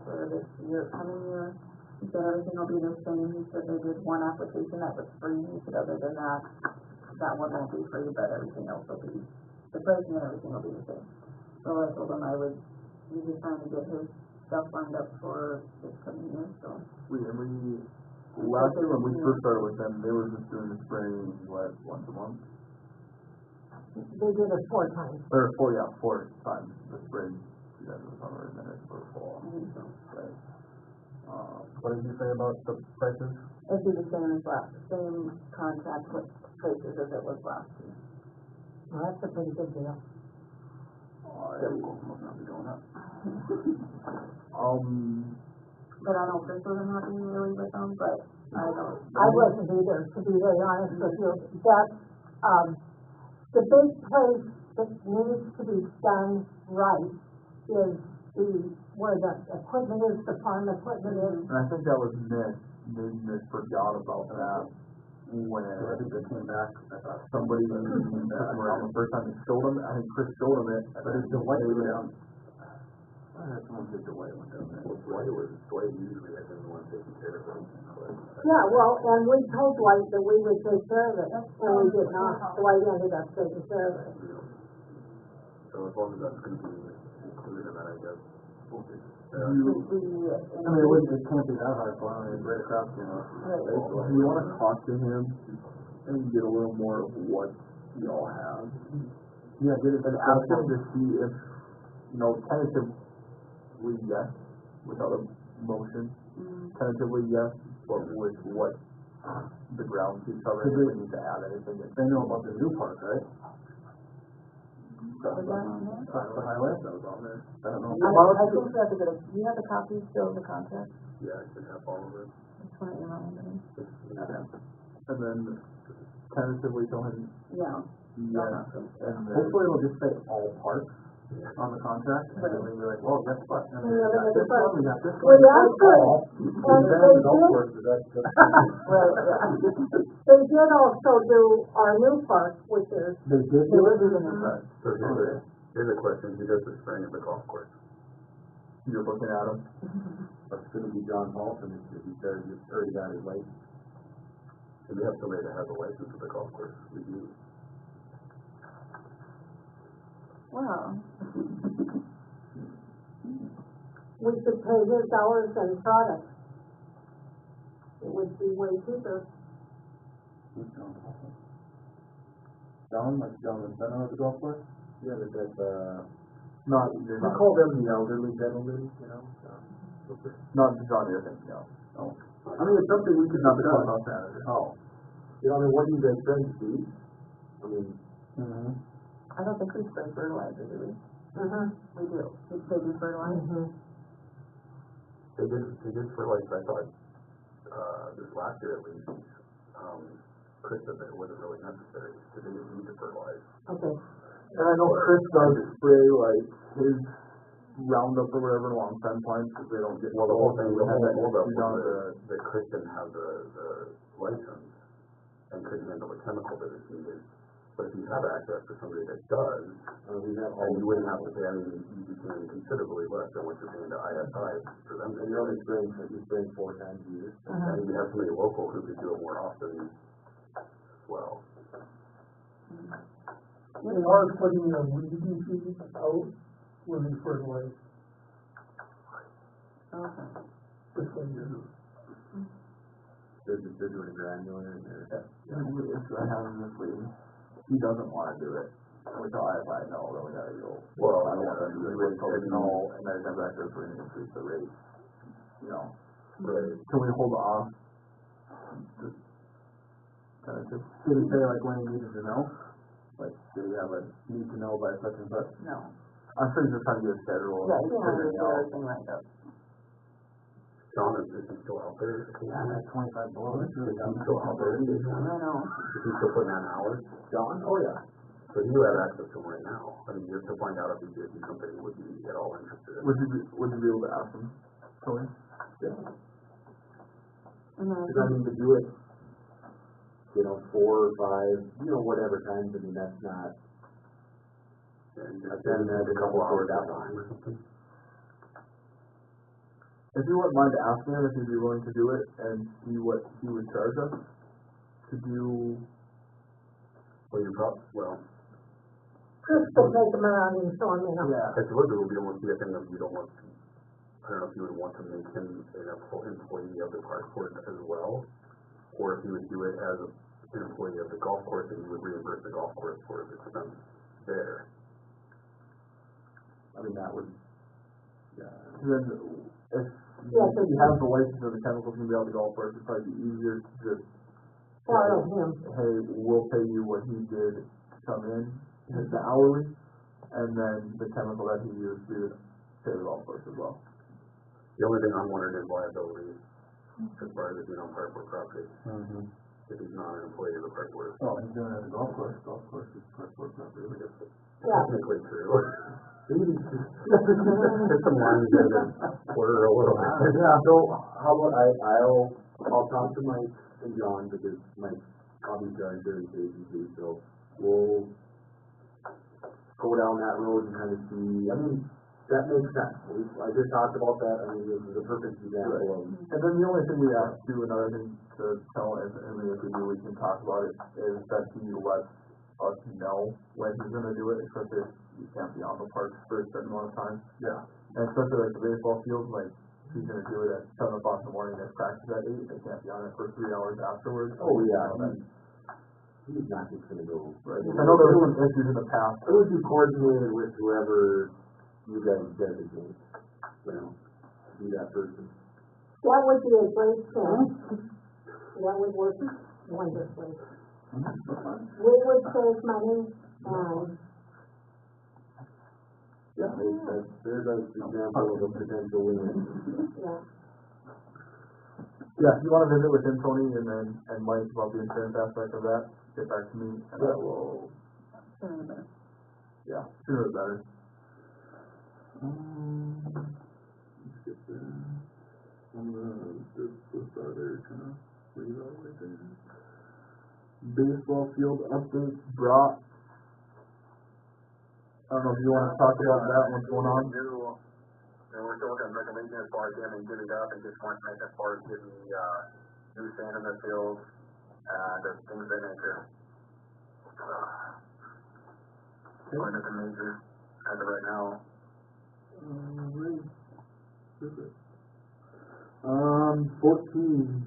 for this coming year. He said everything will be the same. He said they did one application that was free. He said other than that one won't be free, but everything else will be, the pricing and everything will be the same. So I told him I would, he was trying to get his stuff lined up for this coming year, so. Last year when we first started with them, they were just doing the spraying, once a month? They did it 4 times. Or 4 times the spring, you guys were summer and then it's for fall. Right. What did you say about the prices? It'd be the same contract with prices as it was last year. Well, that's a pretty good deal. Must not be going up. But I know Chris wasn't happy really with them, but I wasn't either, to be very honest with you. That's, the big place that needs to be done right is where the equipment is, the farm equipment is. And I think that was missed, maybe Mitch forgot about that when I think they came back, somebody took him around the first time he showed him, I think Chris showed him it. but it's the white one down. I heard someone take the white one down there. Dwight usually has been the one taking care of it, but. Yeah, well, and we told Dwight that we would take care of it, and we did not. Dwight ended up taking care of it. So as long as that's gonna be included in that, I guess. We, I mean, it can't be that hard for him, it's right across, you know. Do you wanna talk to him and get a little more of what y'all have? Yeah, get it, and ask him to see if, you know, tentatively yes, without a motion, tentatively yes, but with what the ground she's covering, if we need to add anything. They know about the new park, right? Was that on there? That's the highway, that was on there. I don't know. I think that's a good, do you have a copy still of the contract? Yeah, I should have all of it. Just want to remind me. And then tentatively tell him Yeah. yes, and hopefully it'll just say all parks on the contract, and then we'll be like, well, guess what? And we got this one, we got this one. We asked for it, and then they the golf did, course, that's Well, yeah. they did also do our new park, which is, They did do it? So here's a question, who does the spraying of the golf course? You're looking at them. That's gonna be John Paulson, if he says he's already got his license. And we have somebody that has a license for the golf course, we do. Wow. we should pay his hours and product. It would be way cheaper. Who's John Paulson? John, like John the center of the golf course? Yeah, but that's, Not, we call them the elderly gentlemen, you know, not John, you're thinking of. No. I mean, it's something we could Not the discuss. clubhouse manager. Oh. You know, I mean, what do you guys think, Steve? I mean, I don't think we spray fertilizer, do we? We do. They do fertilizer? They did fertilize, I thought, this last year at least, Chris said that it wasn't really necessary, because they didn't need to fertilize. Okay. And I know Chris does spray like his Roundup or whatever along fence lines, because they don't get. Well, the whole thing, we the had whole that holdup issue down was that Chris didn't have the license and couldn't handle the chemical that is needed. But if you have access to somebody that does, we have and you wouldn't have to pay, I mean, you'd be paying considerably less than what you're paying to ISI for them. and you're only spraying 4 times a year. And you have somebody local who could do it more often as well. We are putting a weeding feed out when we fertilize Okay. this winter. They're doing a granular and they're. If I have him this week, he doesn't wanna do it, which I know, then we gotta go. Well, I don't want yeah, to do it, we would- so no, and then come back to us, we're gonna increase the rate, you know. Right. Can we hold off? Just kind of just, did he say like when he needed to know? Like, did he have a need to know by such and such? No. I'm sure he's just trying to get a schedule. Yeah, you want to figure it get out. everything lined up. John, is he still out there? Yeah, that's 25 below. Is he still out there? Is I know. he still putting in hours? John? Oh, yeah. So you have access to him right now. I mean, just to find out if the company would be at all interested. Would you be able to ask him, Tony? And then, Because I mean, to do it, you know, 4 or 5, you know, whatever times, I mean, that's not, And then there's a couple hours at out. time or something. If you wouldn't mind asking him if he'd be willing to do it and see what he would charge us to do. Well, Chris will take them around and show them, you know. Yeah. if you would, it would be almost be a thing of you don't want to, I don't know if you would want to make him an employee of the park board as well, or if you would do it as an employee of the golf course and you would reimburse the golf course for his expense there. I mean, that would, Then if he has the license of the chemicals gonna be out the golf course, it'd probably be easier to just Follow him. hey, we'll pay you what he did to come in, his hourly, and then the chemical that he used to pay the golf course as well. The only thing I'm wondering is liability as far as it being on park board property, Mm-hmm. if he's not an employee of the park board. Oh, he's doing it at the golf course is park board property. I guess Yeah. technically true. Get some lines there to blur a little bit. Yeah, so how about I'll talk to Mike and John, because Mike obviously our insurance agency, so we'll go down that road and kind of see, I mean, that makes sense. I just talked about that, I mean, this is a perfect example of. And then the only thing we ask too, another thing to tell, and if we do, we can talk about it, is that he lets us know when he's gonna do it, especially if you can't be on the park for a certain amount of time. Yeah. And especially like the baseball field, like, he's gonna do it at 7 o'clock in the morning, there's practice at 8, they can't be on it for 3 hours afterwards. Oh, yeah, he's not just gonna go. Right. I know there were some issues in the past. It would be coordinated with whoever you guys designate, you know, be that person. That would be a great thing. That would work wonderfully. We would save money and, Yeah, there's an example of a potential win. yeah. Yeah, if you wanna visit with him, Tony, and Mike about the insurance aspect of that, get back to me, and I will, yeah, sooner the better. Let's get this other kind of leave out right there. Baseball field updates brought. I don't know if you wanna talk about that, what's going on? And we're still looking at recommendation as far as getting divvied up and just want to make as far as getting, new sand in the field, and things of that nature. Going as a major as of right now. Right. 14.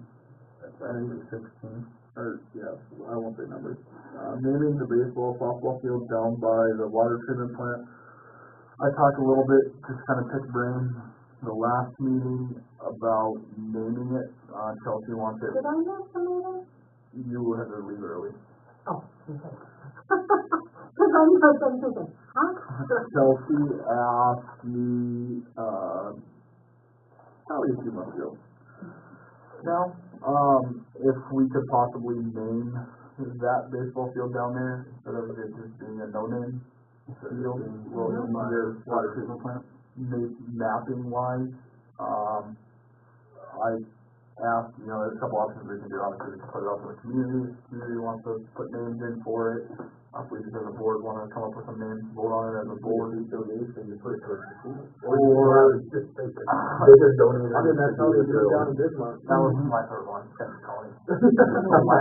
I think it's 16. Or, yeah, I won't say numbers. Naming the baseball, softball field down by the water treatment plant. I talked a little bit, just kind of picked brains, the last meeting about naming it. Chelsea wants it. Did I miss the meeting? You had to leave early. Oh, okay. Cause I knew something, huh? Chelsea asked me, probably a few months ago. Now, if we could possibly name that baseball field down there, instead of it just being a no-name field, your water treatment plant, mapping wise, I asked, there's a couple options we can do. Obviously, we can put it out to the community. If the community wants to put names in for it. If we, as a board, want to come up with some names, vote on it as a board. Donation, you put it towards the school. Or, They just donated. I mean, that's how they do it down in Bismarck. that was my third one, Kent County. My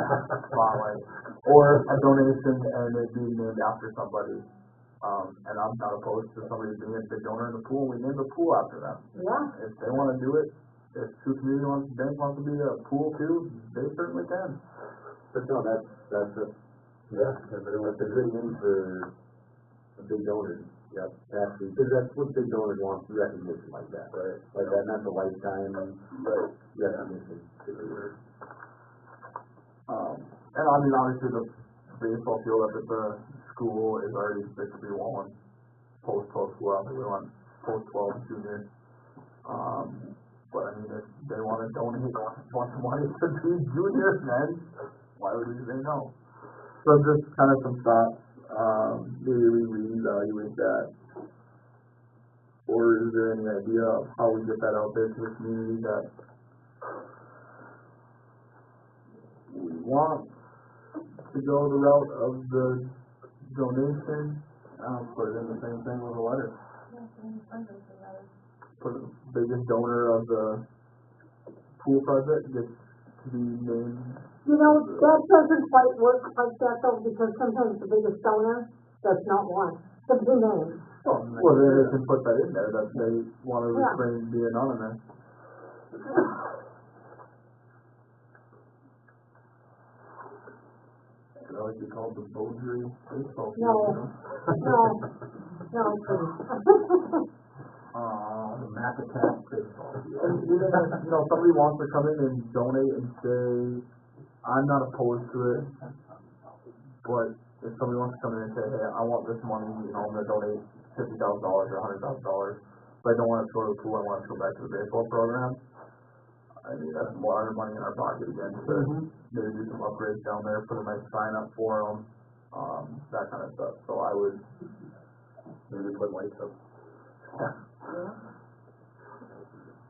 spotlight. Or a donation and it being named after somebody. And I'm not opposed to somebody being a big donor in the pool. We name the pool after them. Yeah. If they want to do it, if Sioux Community Bank wants to be a pool too, they certainly can. But no, that's a good name for a big donor. Yep, actually, because that's what big donors want, recognition like that, right? Like that, not the lifetime recognition. And I mean, obviously the baseball field up at the school is already 6-3-1 post-12 school. I think we want post-12 junior. But I mean, if they want to donate a bunch of money to be juniors, then why would we say no? So just kind of some thoughts. Maybe we reevaluate that. Or is there any idea of how we get that out there to the community that we want to go the route of the donation? Put it in the same thing with a letter. Put the biggest donor of the pool project gets to be named. That doesn't quite work like that though, because sometimes the biggest donor does not want to be named. Well, then they can put that in there, that they want to Yeah. refrain being anonymous. That would be called the Beaudry baseball field. No, please. The Macacat baseball field. And even if, somebody wants to come in and donate and say, I'm not opposed to it, but if somebody wants to come in and say, hey, I want this money, I'm gonna donate $50,000 or $100,000, but I don't want it to go to the pool, I want it to go back to the baseball program, I mean, that's some water money in our pocket again to maybe do some upgrades down there, put a nice sign up for them, that kind of stuff. So I would maybe put lights up.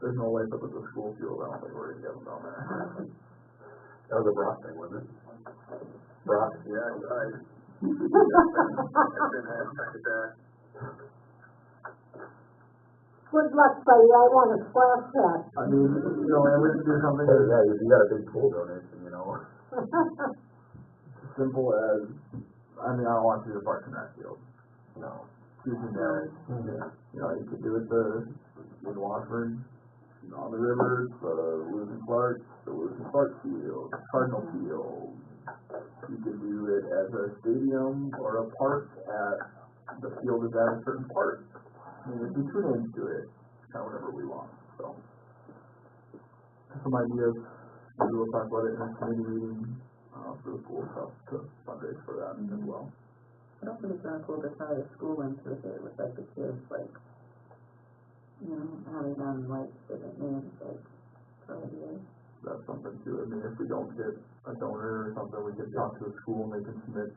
There's no lights up at the school field. I don't think we're gonna get them down there. That was a Brock thing, wasn't it? Brock? Yeah, right. Good luck, buddy, I want a splash pad. I mean, you know, and we can do something Hey, as yeah, you got a big pool donation, you know? simple as, I mean, I don't want to do the Parks and Rec field. No. Too generic. You know, you could do it in Washburn, on the rivers, Lewis and Clark, the Lewis and Clark field, Cardinal field. You could do it as a stadium or a park at, the field is at a certain park. I mean, if we tune into it, kind of whatever we want, so. Some ideas, maybe we'll talk about it in a committee meeting, for the school stuff, to fundraise for that as well. I don't think it's gonna cool to tie the school into it with like the kids, like, you know, having them like different names, like, for ideas. That's something too. I mean, if we don't get a donor or something, we can talk to the school and they can submit.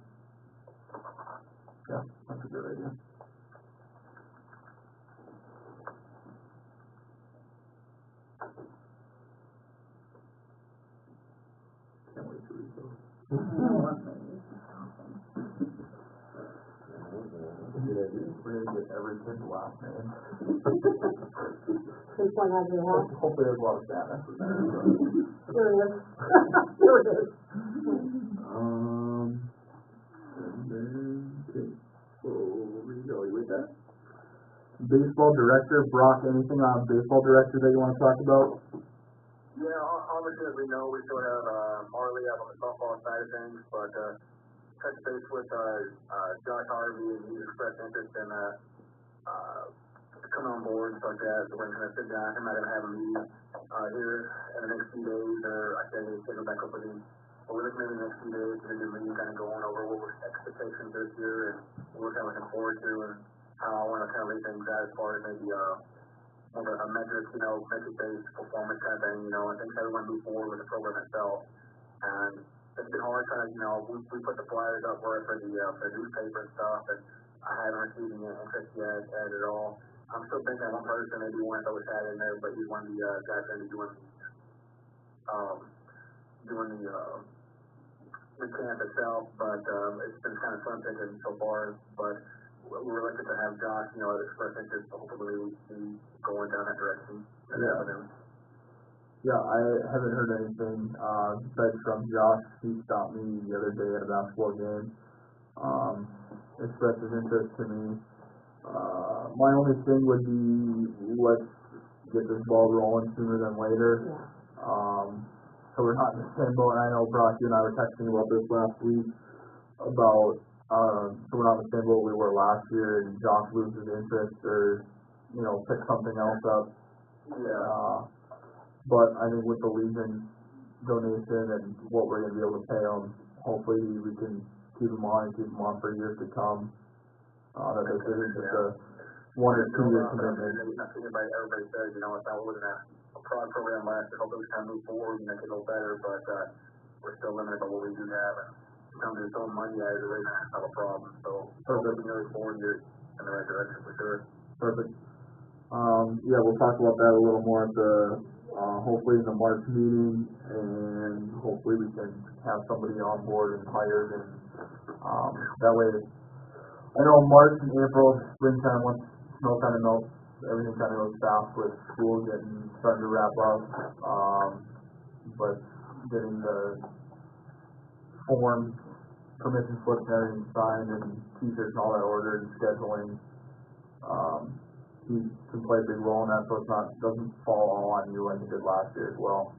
Yeah, that's a good idea. Can't wait to read those. We're gonna get every kid's last name. Take one out of your hat. Hopefully there's a lot of sadness in there. Here it is. Here it is. And then, okay, we'll reevaluate that. Baseball director, Brock, anything on baseball director that you want to talk about? Yeah, obviously, as we know, we still have Marley out on the softball side of things, but touch base with Josh Harvey, and he expressed interest in coming on board, so like that. So we're going to sit down. He might even have a meeting here in the next few days, or I said he'll schedule back up with him. But we're looking at the next few days to do a meeting, kind of going over what we're expectations this year and what we're kind of looking forward to, and how I want to kind of lead things out as far as maybe more of a metric, you know, metric-based performance kind of thing, you know, and things how we want to move forward with the program itself. And it's been hard trying to, you know, we put the flyers up for the newspaper and stuff, and I haven't received any interest yet at all. I'm still thinking of one person, maybe one that was had in there, but he's one of the guys going to be doing the camp itself, but it's been kind of fun thinking so far, but we're looking to have Josh, you know, express interest, hopefully we can going down that direction. Yeah, I haven't heard anything, besides from Josh. He stopped me the other day at a basketball game, expressed his interest to me. My only thing would be, let's get this ball rolling sooner than later. So we're not in the same boat, and I know Brock, you and I were texting about this last week, about, so we're not in the same boat we were last year, and Josh loses interest, or, you know, pick something else up. Yeah. But I think with the Legion donation and what we're going to be able to pay them, hopefully we can keep them on for years to come. That this isn't just a 1 or 2 year commitment. Everybody says, you know, it's not looking at a prod program last year, hopefully we can move forward and make it a little better, but we're still limited by what we do have. And in terms of throwing money at it, really not a problem. So hopefully we can move forward in the right direction for sure. Perfect. Yeah, we'll talk about that a little more at the, hopefully in the March meeting, and hopefully we can have somebody on board and hired, and, that way, I know March and April, springtime, once snow kind of melts, everything kind of goes fast with school starting to wrap up, but getting the forms, permission slips and everything signed, and t-shirts and all that ordered, and scheduling, he can play a big role in that, so it's doesn't fall all on you like it did last year as well.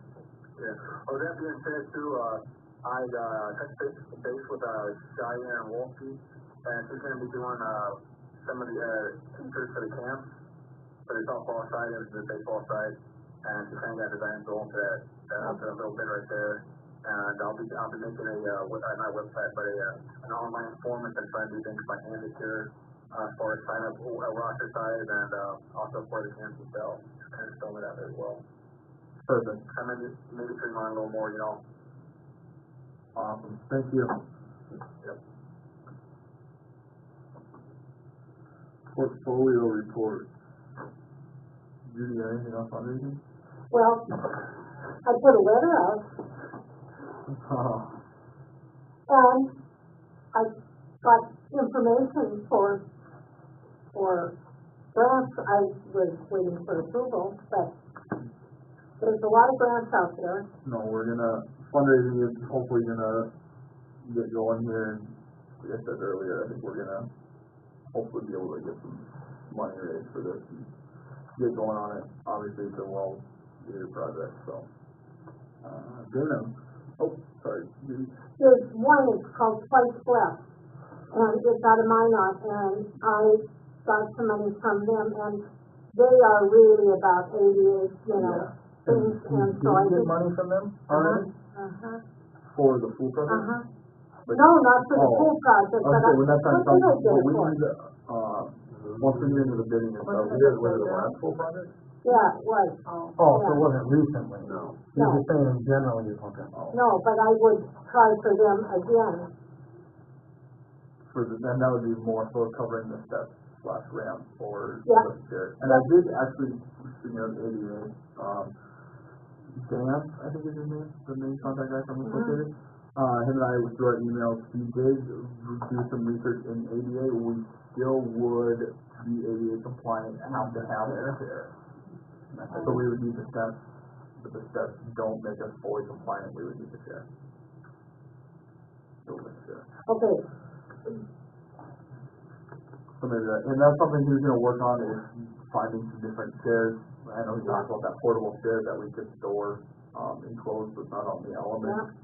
Yeah. Well, that being said too, I touched base with Cheyenne Wolfie, and she's going to be doing some of the t-shirts for the camp, for the softball side and the baseball side, and she kind of got designs going for that little bit right there. And I'll be making not a website, but an online form and trying to do things by hand this year. As far as sign up roster size and also for the camp itself, kind of filling it out there as well. Perfect. and maybe streamline a little more, you know. Awesome. Thank you. Yep. Portfolio report. Judy, anything else on anything? Well, I put a letter out, and I got information for grants. I was waiting for approval, but there's a lot of grants out there. No, fundraising is hopefully gonna get going here. Like I said earlier, I think we're gonna hopefully be able to get some money raised for this and get going on it. Obviously, it's a well-needed project, so. Dana, oh, sorry. There's one, it's called Twice Left, and it's out of Minot, and I got some money from them, and they are really about ADA, things, and so I Did you get think. money from them already? For the pool project? But- No, not for the Oh. pool project, but Okay, well, that's not what did I something, get what it we for? need to, once we get into the bidding and stuff, was it the last pool project? Yeah, it was. Oh, so it wasn't recently? No. You're just saying in general, you, okay. No, but I would try for them again. And that would be more for covering the steps / ramp or Yeah. the stairs. And I did actually, speaking of ADA, Dan, I think is his name, the main contact guy from the facility. Him and I, through our emails, he did do some research in ADA. We still would be ADA compliant and have to have air there. So we would need the steps, but the steps don't make us fully compliant, we would need to share. So we'll share. Okay, So maybe that, and that's something he's gonna work on, is finding some different chairs. I know he talked about that portable chair that we could store, enclosed, but not on the element.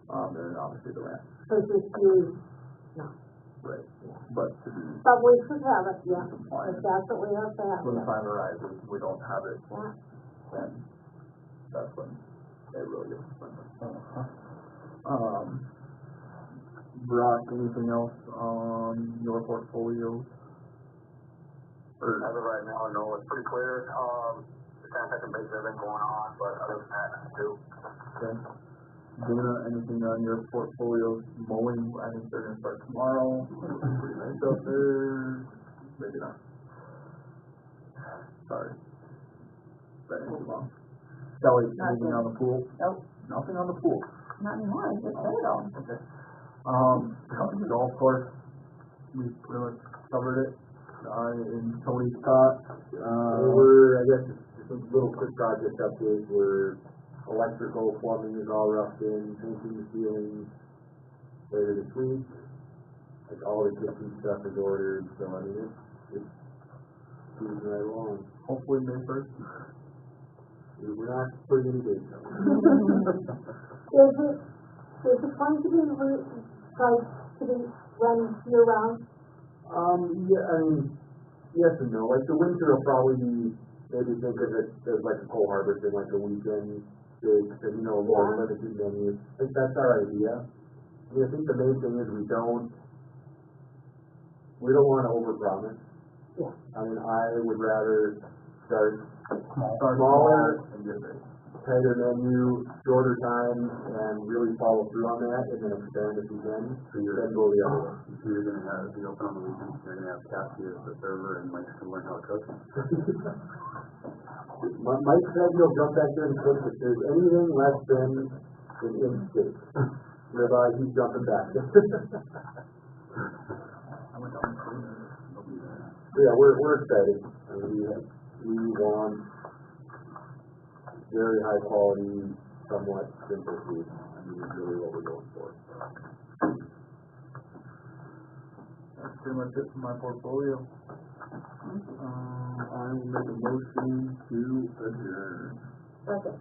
And then obviously the ramp, because it's used, right? But to be but we should have it, yeah, compliant, if that's what we have to have. when the Yeah. time arises, we don't have it, Yeah. then that's when it really gets expensive. Brock, anything else on your portfolio? Or, As of right now, no, it's pretty clear. The contact base has been going on, but other than that, nothing new. okay. Dana, anything on your portfolio? Mowing, I think they're gonna start tomorrow. Pretty nice out there. Maybe not. Sorry. That ain't too long. Kelly, anything on the pool? Nope. Nothing on the pool. Not anymore, I just said it all. Okay. The golf course, we pretty much covered it, in Tony's talk. We're, I guess, just a little quick project update, where electrical, plumbing is all roughed in, painting the ceilings later this week. Like, all the kitchen stuff is ordered, so I mean, it's moving right along. Hopefully May 1st. We're not putting any dates on it. Is it going to be tried to be run year round? Yeah, I mean, yes and no. Like, the winter will probably be, maybe think of it as like a coal harvest and like a weekend big, because, more limited menu. Like, that's our idea. I mean, I think the main thing is we don't want to overpromise. Yeah. I mean, I would rather start Start smaller, and get big. tighter menu, shorter time, and really follow through on that, and then expand if you can. So you're, Then go the other way. so you're gonna have, if you open on the weekends, you're gonna have Cassie as the server and Mike's gonna learn how to cook. Mike said he'll jump back there and cook if there's anything less than an inch steak. Ribeye, he's jumping back. I went down to nobody there. Yeah, we're excited. I mean, we want very high quality, somewhat simple food. I mean, it's really what we're going for. That's pretty much it for my portfolio. I will make a motion to adjourn. Okay.